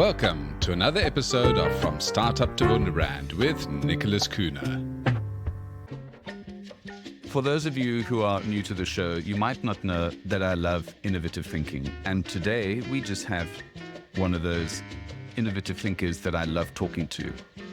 Welcome to another episode of From Startup to Wunderbrand with Nicholas Kuhner. For those of you who are new to the show, you might not know that I love innovative thinking. And today we just have one of those innovative thinkers that I love talking to.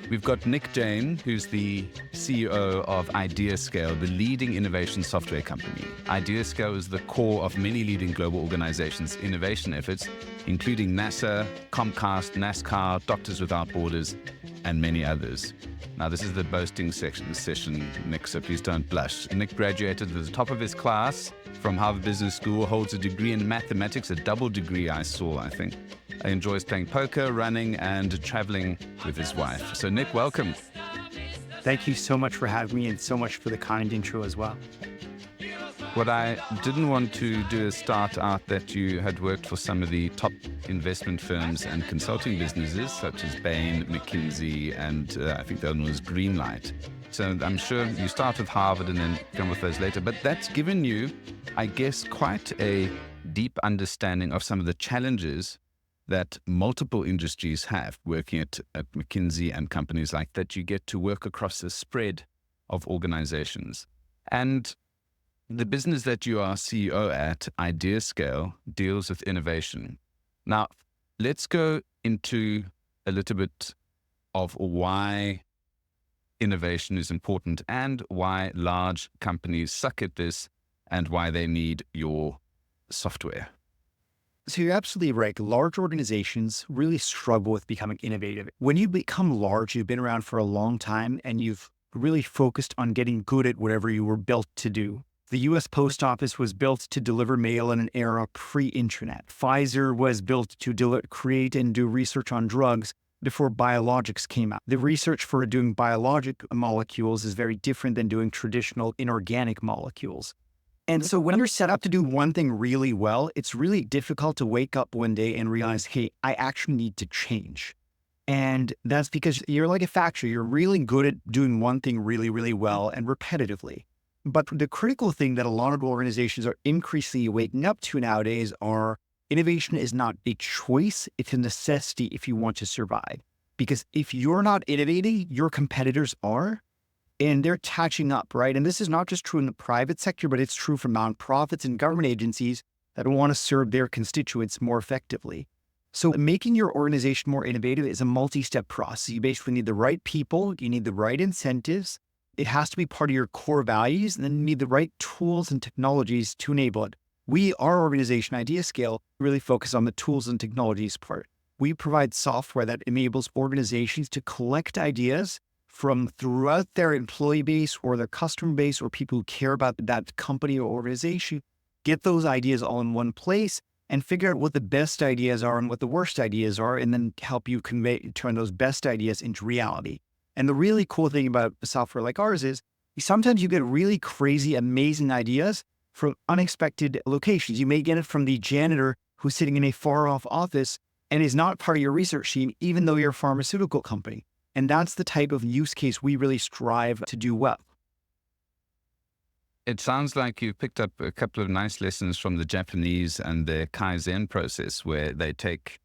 We've got Nick Jain, who's the CEO of IdeaScale, the leading innovation software company. IdeaScale is the core of many leading global organizations' innovation efforts, including NASA, Comcast, NASCAR, Doctors Without Borders, and many others. Now, this is the boasting session, Nick, so please don't blush. Nick graduated at the top of his class from Harvard Business School, holds a degree in mathematics, a double degree I think. He enjoys playing poker, running, and traveling with his wife. So, Nick, welcome. Thank you so much for having me and so much for the kind intro as well. What I didn't want to do is start out that you had worked for some of the top investment firms and consulting businesses, such as Bain, McKinsey, and I think the other one was Greenlight. So I'm sure you start with Harvard and then come with those later. But that's given you, I guess, quite a deep understanding of some of the challenges that multiple industries have working at McKinsey and companies like that. You get to work across a spread of organizations. And the business that you are CEO at, IdeaScale, deals with innovation. Now, let's go into a little bit of why innovation is important and why large companies suck at this and why they need your software. So you're absolutely right. Large organizations really struggle with becoming innovative. When you become large, you've been around for a long time and you've really focused on getting good at whatever you were built to do. The US Post Office was built to deliver mail in an era pre-internet. Pfizer was built to create and do research on drugs before biologics came out. The research for doing biologic molecules is very different than doing traditional inorganic molecules. And so when you're set up to do one thing really well, it's really difficult to wake up one day and realize, hey, I actually need to change. And that's because you're like a factory. You're really good at doing one thing really, really well and repetitively. But the critical thing that a lot of organizations are increasingly waking up to nowadays are innovation is not a choice, it's a necessity if you want to survive. Because if you're not innovating, your competitors are. And they're catching up, right? And this is not just true in the private sector, but it's true for nonprofits and government agencies that want to serve their constituents more effectively. So making your organization more innovative is a multi-step process. You basically need the right people, you need the right incentives, it has to be part of your core values, and then you need the right tools and technologies to enable it. Our organization, IdeaScale, really focus on the tools and technologies part. We provide software that enables organizations to collect ideas from throughout their employee base or their customer base or people who care about that company or organization, get those ideas all in one place and figure out what the best ideas are and what the worst ideas are, and then help you turn those best ideas into reality. And the really cool thing about a software like ours is sometimes you get really crazy, amazing ideas from unexpected locations. You may get it from the janitor who's sitting in a far off office and is not part of your research team, even though you're a pharmaceutical company. And that's the type of use case we really strive to do well. It sounds like you picked up a couple of nice lessons from the Japanese and their Kaizen process, where they take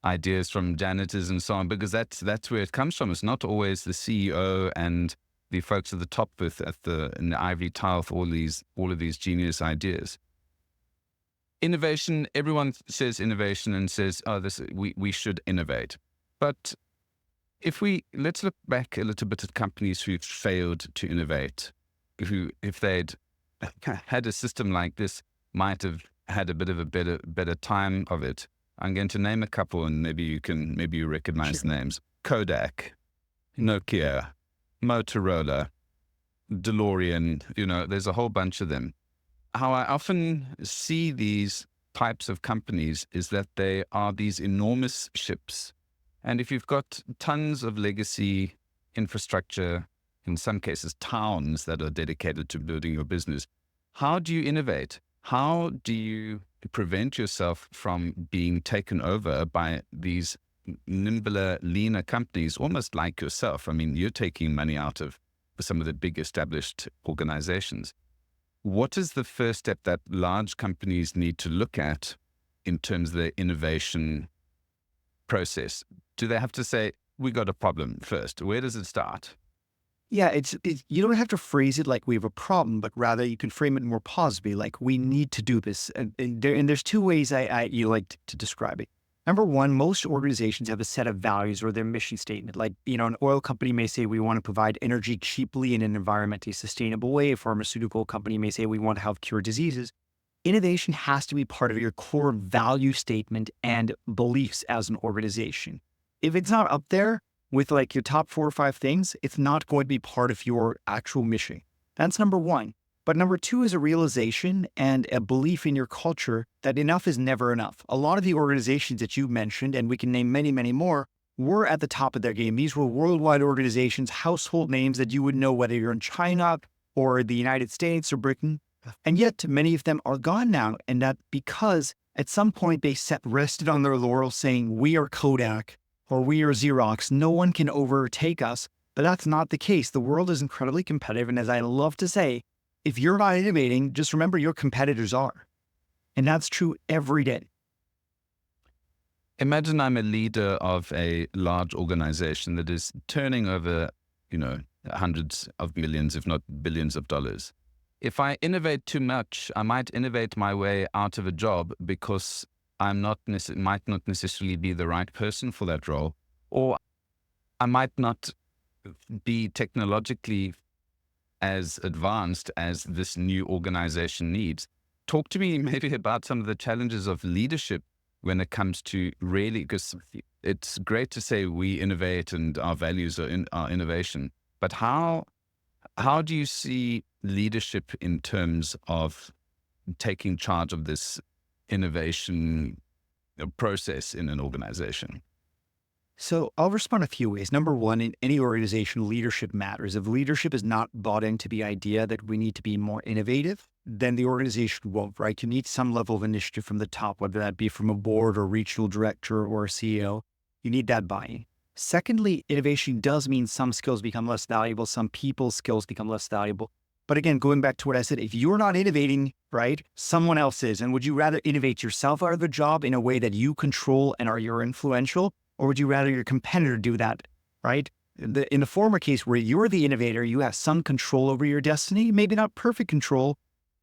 ideas from janitors and so on, because that's where it comes from. It's not always the CEO and the folks at the top in the ivory tower with all of these genius ideas. Innovation, everyone says innovation and says, we should innovate. But let's look back a little bit at companies who've failed to innovate, who, if they'd had a system like this, might have had a bit of a better time of it. I'm going to name a couple, and maybe you recognize the names. Kodak, Nokia, Motorola, DeLorean, there's a whole bunch of them. How I often see these types of companies is that they are these enormous ships. And if you've got tons of legacy infrastructure, in some cases towns that are dedicated to building your business, how do you innovate? How do you prevent yourself from being taken over by these nimbler, leaner companies, almost like yourself? I mean, you're taking money out of some of the big established organizations. What is the first step that large companies need to look at in terms of their innovation process? Do they have to say, we got a problem first? Where does it start? Yeah, you don't have to phrase it like we have a problem, but rather you can frame it more positively, like we need to do this. And there's two ways you like to describe it. Number one, most organizations have a set of values or their mission statement. Like, an oil company may say we want to provide energy cheaply in an environmentally sustainable way. A pharmaceutical company may say we want to help cure diseases. Innovation has to be part of your core value statement and beliefs as an organization. If it's not up there with like your top 4 or 5 things, it's not going to be part of your actual mission. That's number one. But number two is a realization and a belief in your culture that enough is never enough. A lot of the organizations that you mentioned, and we can name many, many more, were at the top of their game. These were worldwide organizations, household names that you would know whether you're in China or the United States or Britain. And yet many of them are gone now. And that because at some point they rested on their laurels saying, we are Kodak or we are Xerox. No one can overtake us. But that's not the case. The world is incredibly competitive. And as I love to say, if you're not innovating, just remember your competitors are. And that's true every day. Imagine I'm a leader of a large organization that is turning over, hundreds of millions, if not billions of dollars. If I innovate too much, I might innovate my way out of a job because might not necessarily be the right person for that role, or I might not be technologically as advanced as this new organization needs. Talk to me maybe about some of the challenges of leadership when it comes to really, because it's great to say we innovate and our values are our innovation, but how do you see leadership in terms of taking charge of this innovation process in an organization? So I'll respond a few ways. Number one, in any organization, leadership matters. If leadership is not bought into the idea that we need to be more innovative, then the organization won't, right? You need some level of initiative from the top, whether that be from a board or regional director or a CEO. You need that buy-in. Secondly, innovation does mean some skills become less valuable. Some people's skills become less valuable. But again, going back to what I said, if you're not innovating, right, someone else is. And would you rather innovate yourself out of a job in a way that you control and you're influential? Or would you rather your competitor do that, right? In the former case where you're the innovator, you have some control over your destiny, maybe not perfect control.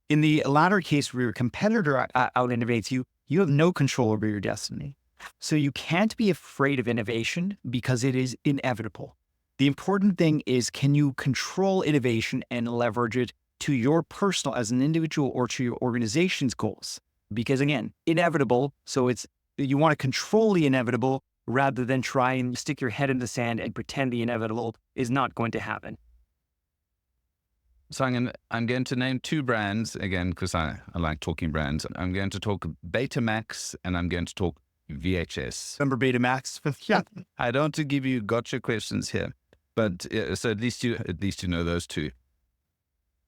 In the latter case where your competitor out-innovates you, you have no control over your destiny. So you can't be afraid of innovation because it is inevitable. The important thing is, can you control innovation and leverage it to your personal, as an individual, or to your organization's goals? Because again, inevitable, so you want to control the inevitable rather than try and stick your head in the sand and pretend the inevitable is not going to happen. So I'm going to name 2 brands again, because I like talking brands. I'm going to talk Betamax and I'm going to talk VHS. Remember Betamax? Yeah. I don't want to give you gotcha questions here, but so at least you know those 2.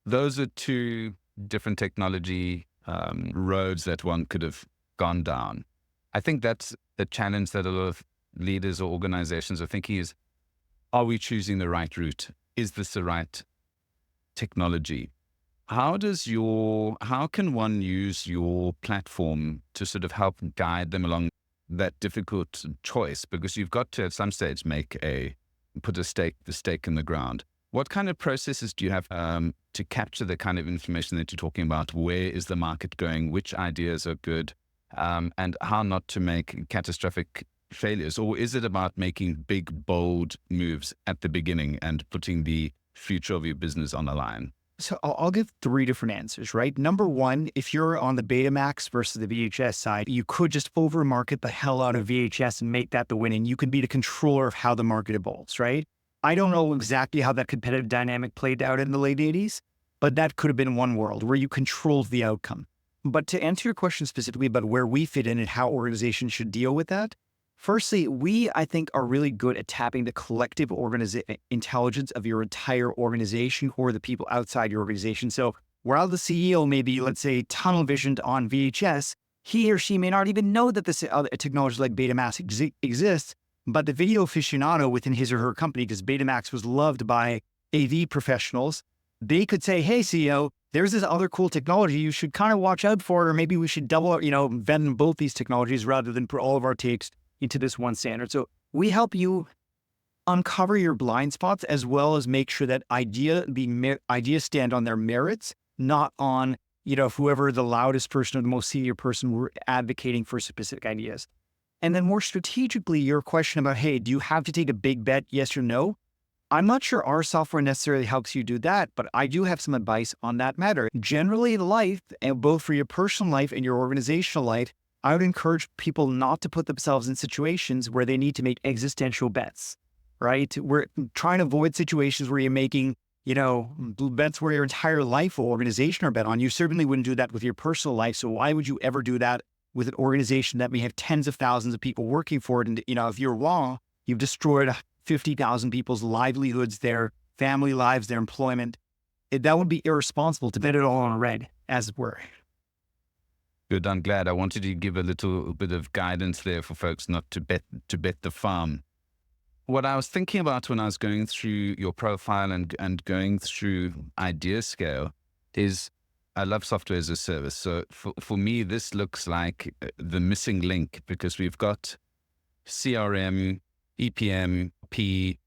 Those are 2 different technology roads that one could have gone down. I think that's the challenge that a lot of leaders or organizations are thinking is, are we choosing the right route? Is this the right technology? How can one use your platform to sort of help guide them along that difficult choice? Because you've got to at some stage put the stake in the ground. What kind of processes do you have to capture the kind of information that you're talking about? Where is the market going? Which ideas are good? And how not to make catastrophic failures? Or is it about making big, bold moves at the beginning and putting the future of your business on the line? So I'll give 3 different answers, right? Number one, if you're on the Betamax versus the VHS side, you could just over-market the hell out of VHS and make that the winning. You could be the controller of how the market evolves, right? I don't know exactly how that competitive dynamic played out in the late 80s, but that could have been one world where you controlled the outcome. But to answer your question specifically about where we fit in and how organizations should deal with that, firstly, we, I think, are really good at tapping the collective intelligence of your entire organization or the people outside your organization. So while the CEO may be, let's say, tunnel visioned on VHS, he or she may not even know that this other technology like Betamax exists, but the video aficionado within his or her company, because Betamax was loved by AV professionals, they could say, hey, CEO, there's this other cool technology you should kind of watch out for, or maybe we should double, invent both these technologies rather than put all of our takes into this one standard. So we help you uncover your blind spots as well as make sure that ideas stand on their merits, not on, whoever the loudest person or the most senior person were advocating for specific ideas. And then more strategically, your question about, hey, do you have to take a big bet, yes or no? I'm not sure our software necessarily helps you do that, but I do have some advice on that matter. Generally in life, and both for your personal life and your organizational life, I would encourage people not to put themselves in situations where they need to make existential bets, right? We're trying to avoid situations where you're making, bets where your entire life or organization are bet on. You certainly wouldn't do that with your personal life. So why would you ever do that with an organization that may have tens of thousands of people working for it? And, if you're wrong, you've destroyed 50,000 people's livelihoods, their family lives, their employment. That would be irresponsible to bet it all on red, as it were. Good. I'm glad. I wanted to give a little bit of guidance there for folks not to bet the farm. What I was thinking about when I was going through your profile and going through IdeaScale is I love software as a service. So for me, this looks like the missing link, because we've got CRM, EPM, P,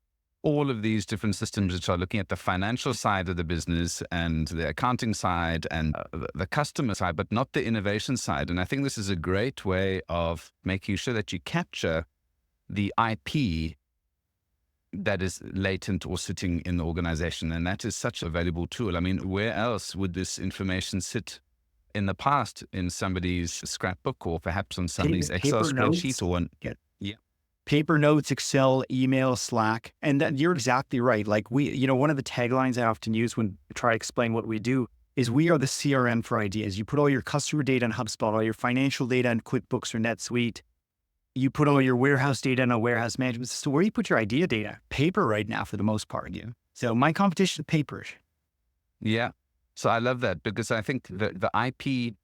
all of these different systems which are looking at the financial side of the business and the accounting side and the customer side, but not the innovation side. And I think this is a great way of making sure that you capture the IP that is latent or sitting in the organization. And that is such a valuable tool. I mean, where else would this information sit in the past? In somebody's scrapbook, or perhaps on somebody's Excel spreadsheet, or one. Yeah. Paper notes, Excel, email, Slack. And then you're exactly right. Like one of the taglines I often use when I try to explain what we do is we are the CRM for ideas. You put all your customer data in HubSpot, all your financial data in QuickBooks or NetSuite. You put all your warehouse data in a warehouse management system. Where do you put your idea data? Paper right now for the most part. Yeah. So my competition is paper. Yeah. So I love that, because I think the IP,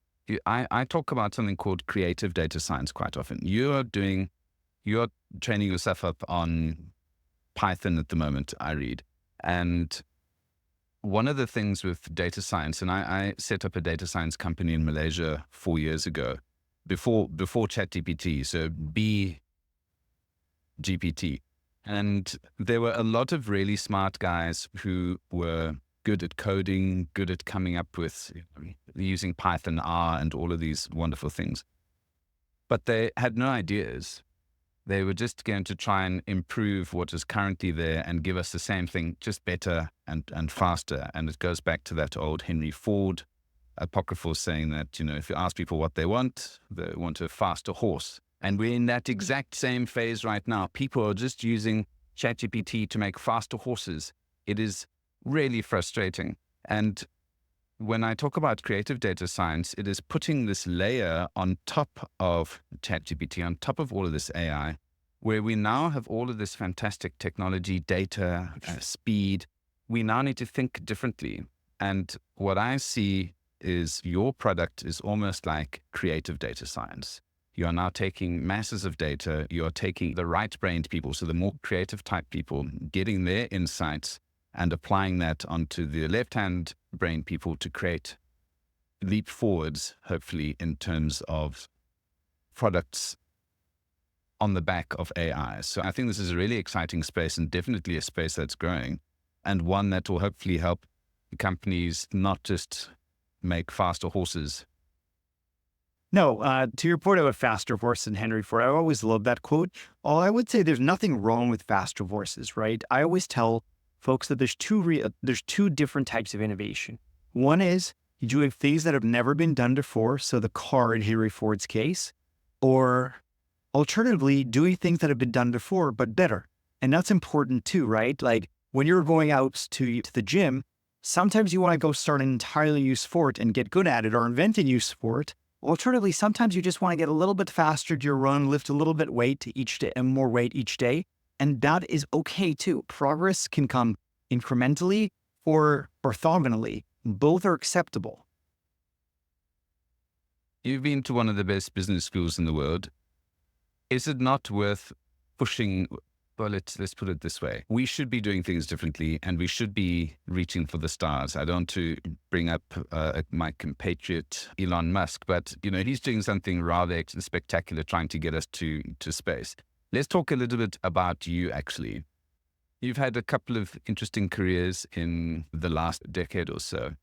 I talk about something called creative data science quite often. You're training yourself up on Python at the moment, I read. And one of the things with data science, and I set up a data science company in Malaysia 4 years ago, before ChatGPT, so BGPT. And there were a lot of really smart guys who were good at coding, good at coming up with using Python, R, and all of these wonderful things. But they had no ideas. They were just going to try and improve what is currently there and give us the same thing, just better and faster. And it goes back to that old Henry Ford apocryphal saying that, if you ask people what they want a faster horse. And we're in that exact same phase right now. People are just using ChatGPT to make faster horses. It is really frustrating. And when I talk about creative data science, it is putting this layer on top of ChatGPT, on top of all of this AI, where we now have all of this fantastic technology, data, speed. We now need to think differently. And what I see is your product is almost like creative data science. You are now taking masses of data. You are taking the right-brained people, so the more creative type people, getting their insights and applying that onto the left-hand brain people to create leap forwards, hopefully, in terms of products on the back of AI. So I think this is a really exciting space, and definitely a space that's growing, and one that will hopefully help companies not just make faster horses. No, to your point about faster horse and Henry Ford, I always love that quote. I would say there's nothing wrong with faster horses, right? I always tell folks that there's two different types of innovation. One is you're doing things that have never been done before, so the car in Henry Ford's case, or alternatively, doing things that have been done before, but better. And that's important too, right? Like when you're going out to the gym, sometimes you want to go start an entirely new sport and get good at it, or invent a new sport. Alternatively, sometimes you just want to get a little bit faster to your run, lift a little bit weight each day and more weight each day. And that is okay too. Progress can come incrementally or orthogonally. Both are acceptable. You've been to one of the best business schools in the world. Is it not worth pushing Well, let's put it this way. We should be doing things differently, and we should be reaching for the stars. I don't want to bring up my compatriot Elon Musk, but he's doing something rather spectacular, trying to get us to space. Let's talk a little bit about you, actually. You've had a couple of interesting careers in the last decade or so.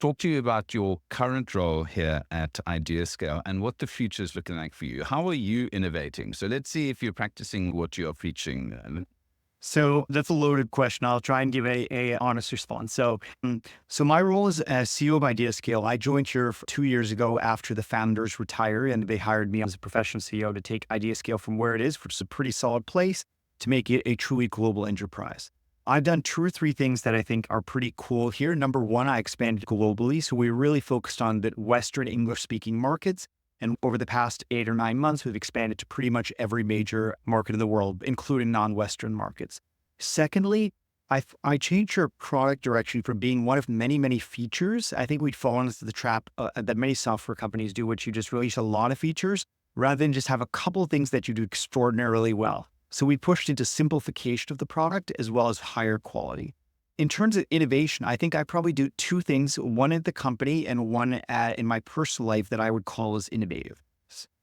Talk to you about your current role here at IdeaScale and what the future is looking like for you. How are you innovating? So let's see if you're practicing what you're preaching. So that's a loaded question. I'll try and give a honest response. So my role is as CEO of IdeaScale. I joined here 2 years ago after the founders retired, and they hired me as a professional CEO to take IdeaScale from where it is, which is a pretty solid place, to make it a truly global enterprise. I've done 2 or 3 things that I think are pretty cool here. Number one, I expanded globally. So we really focused on the Western English-speaking markets. And over the past 8 or 9 months, we've expanded to pretty much every major market in the world, including non-Western markets. Secondly, I changed our product direction from being one of many, many features. I think we'd fallen into the trap that many software companies do, which you just release a lot of features rather than just have a couple of things that you do extraordinarily well. So we pushed into simplification of the product as well as higher quality. In terms of innovation, I think I probably do 2 things, one at the company and one in my personal life that I would call as innovative.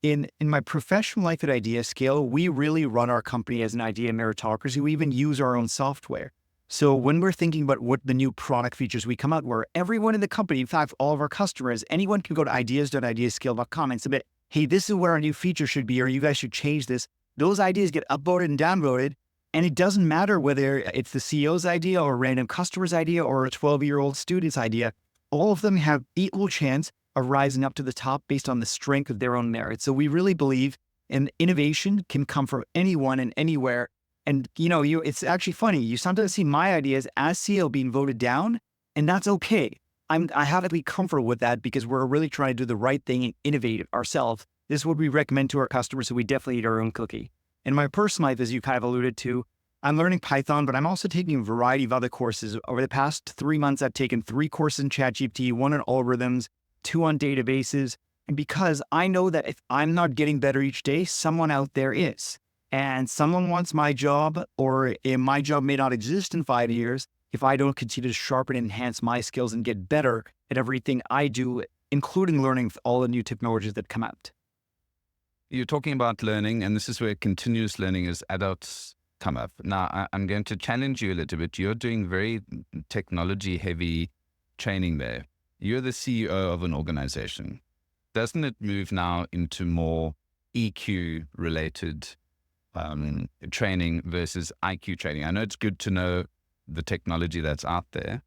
In my professional life at IdeaScale, we really run our company as an idea meritocracy. We even use our own software. So when we're thinking about what the new product features we come out where everyone in the company, in fact, all of our customers, anyone can go to ideas.ideascale.com and submit, hey, this is where our new feature should be, or you guys should change this. Those ideas get upvoted and downvoted, and it doesn't matter whether it's the CEO's idea or a random customer's idea or a 12-year-old student's idea. All of them have equal chance of rising up to the top based on the strength of their own merit. So we really believe in innovation can come from anyone and anywhere. And it's actually funny. You sometimes see my ideas as CEO being voted down, and that's okay. I have to be comfortable with that because we're really trying to do the right thing and innovate it ourselves. This is what we recommend to our customers, so we definitely eat our own cookie. In my personal life, as you kind of alluded to, I'm learning Python, but I'm also taking a variety of other courses. Over the past 3 months, I've taken 3 courses in ChatGPT, 1 on algorithms, 2 on databases, and because I know that if I'm not getting better each day, someone out there is. And someone wants my job, or my job may not exist in 5 years if I don't continue to sharpen and enhance my skills and get better at everything I do, including learning all the new technologies that come out. You're talking about learning, and this is where continuous learning as adults come up. Now, I'm going to challenge you a little bit. You're doing very technology-heavy training there. You're the CEO of an organization. Doesn't it move now into more EQ-related training versus IQ training? I know it's good to know the technology that's out there,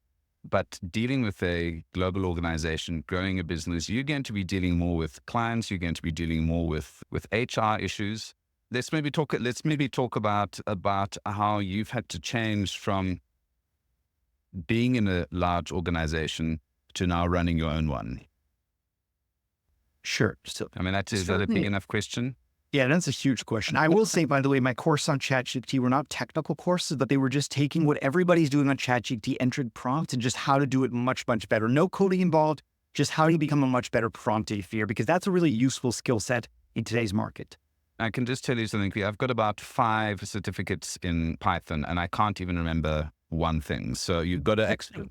but dealing with a global organization, growing a business, you're going to be dealing more with clients. You're going to be dealing more with HR issues. Let's maybe talk about how you've had to change from being in a large organization to now running your own one. Sure. So, I mean, is that a big enough question? Yeah, that's a huge question. I will say, by the way, my course on ChatGPT were not technical courses, but they were just taking what everybody's doing on ChatGPT, entered prompts, and just how to do it much, much better. No coding involved, just how do you become a much better prompt engineer, because that's a really useful skill set in today's market. I can just tell you something. I've got about 5 certificates in Python, and I can't even remember one thing. So you've got to actually...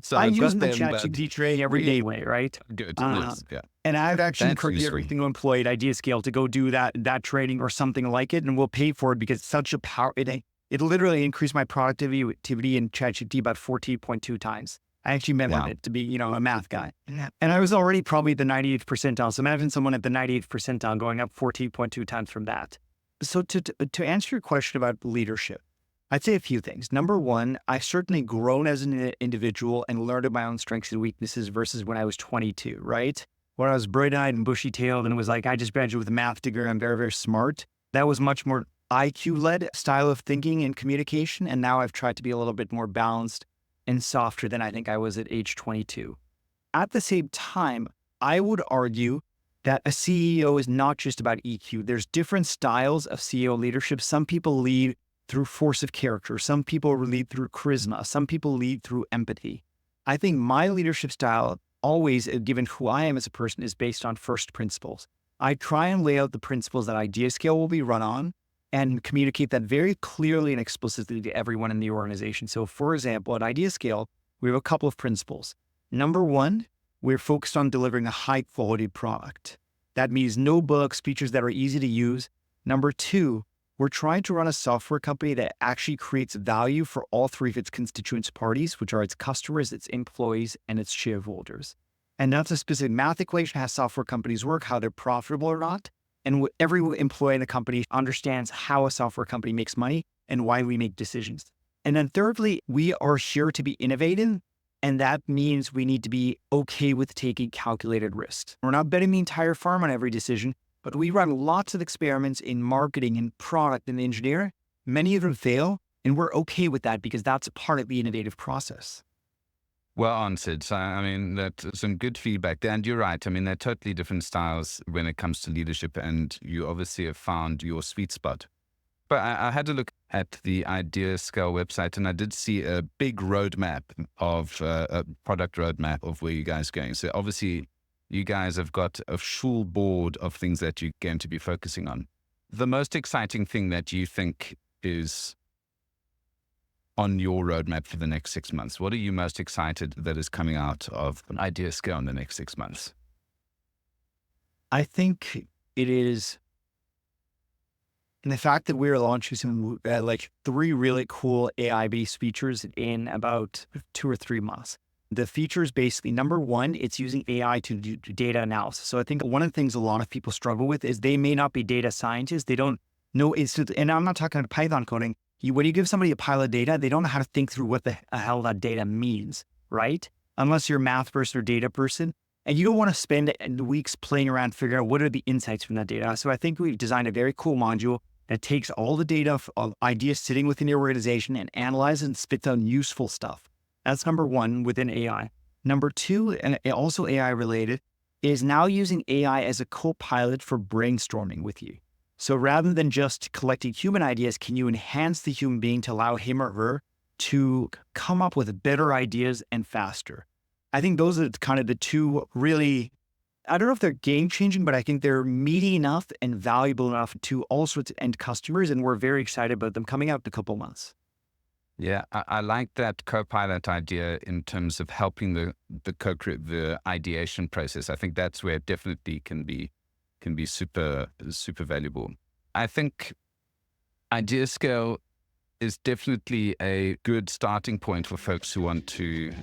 So I use the ChatGPT training every day, right? Good. Yes, yeah. And I've actually encouraged every single employee at IdeaScale to go do that training or something like it, and we'll pay for it because it's such a power. It literally increased my productivity in ChatGPT about 14.2 times. I actually measured it to be, a math guy. And I was already probably at the 98th percentile. So imagine someone at the 98th percentile going up 14.2 times from that. So to answer your question about leadership, I'd say a few things. Number one, I've certainly grown as an individual and learned of my own strengths and weaknesses versus when I was 22, right? When I was bright-eyed and bushy-tailed and it was like, I just graduated with a math degree, I'm very, very smart. That was much more IQ-led style of thinking and communication. And now I've tried to be a little bit more balanced and softer than I think I was at age 22. At the same time, I would argue that a CEO is not just about EQ. There's different styles of CEO leadership. Some people lead through force of character. Some people lead through charisma. Some people lead through empathy. I think my leadership style, always, given who I am as a person, is based on first principles. I try and lay out the principles that IdeaScale will be run on, and communicate that very clearly and explicitly to everyone in the organization. So for example, at IdeaScale, we have a couple of principles. Number one, we're focused on delivering a high quality product. That means no bugs, features that are easy to use. Number two, we're trying to run a software company that actually creates value for all three of its constituent parties, which are its customers, its employees, and its shareholders. And that's a specific math equation how software companies work, how they're profitable or not. And every employee in a company understands how a software company makes money and why we make decisions. And then thirdly, we are here to be innovative. And that means we need to be okay with taking calculated risks. We're not betting the entire farm on every decision, but we run lots of experiments in marketing and product and engineering. Many of them fail, and we're okay with that because that's a part of the innovative process. Well answered. So, I mean, that's some good feedback there. And you're right. I mean, they're totally different styles when it comes to leadership, and you obviously have found your sweet spot. But I had a look at the IdeaScale website, and I did see a big roadmap of a product roadmap of where you guys are going. So obviously, you guys have got a full board of things that you're going to be focusing on. The most exciting thing that you think is on your roadmap for the next 6 months, what are you most excited that is coming out of an IdeaScale in the next 6 months? I think it is in the fact that we're launching some like 3 really cool AI-based features in about 2 or 3 months. The features basically, number one, it's using AI to do data analysis. So I think one of the things a lot of people struggle with is they may not be data scientists. They don't know, and I'm not talking about Python coding. When you give somebody a pile of data, they don't know how to think through what the hell that data means, right? Unless you're a math person or data person. And you don't want to spend weeks playing around figuring out what are the insights from that data. So I think we've designed a very cool module that takes all the data of ideas sitting within your organization and analyzes and spits out useful stuff. That's number one within AI. Number two, and also AI related, is now using AI as a co-pilot for brainstorming with you. So rather than just collecting human ideas, can you enhance the human being to allow him or her to come up with better ideas and faster? I think those are kind of the two really, I don't know if they're game changing, but I think they're meaty enough and valuable enough to all sorts of end customers. And we're very excited about them coming out in a couple of months. Yeah, I like that co-pilot idea in terms of helping the ideation process. I think that's where it definitely can be super valuable. I think IdeaScale is definitely a good starting point for folks who want to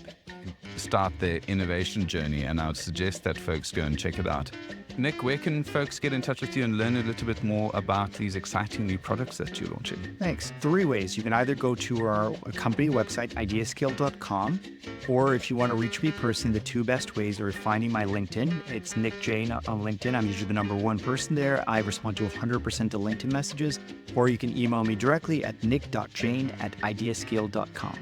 start their innovation journey, and I would suggest that folks go and check it out. Nick, where can folks get in touch with you and learn a little bit more about these exciting new products that you're launching? Thanks. 3 ways. You can either go to our company website, ideascale.com, or if you want to reach me personally, the 2 best ways are finding my LinkedIn. It's Nick Jain on LinkedIn. I'm usually the number 1 person there. I respond to 100% of LinkedIn messages, or you can email me directly at nick.jain@ideascale.com.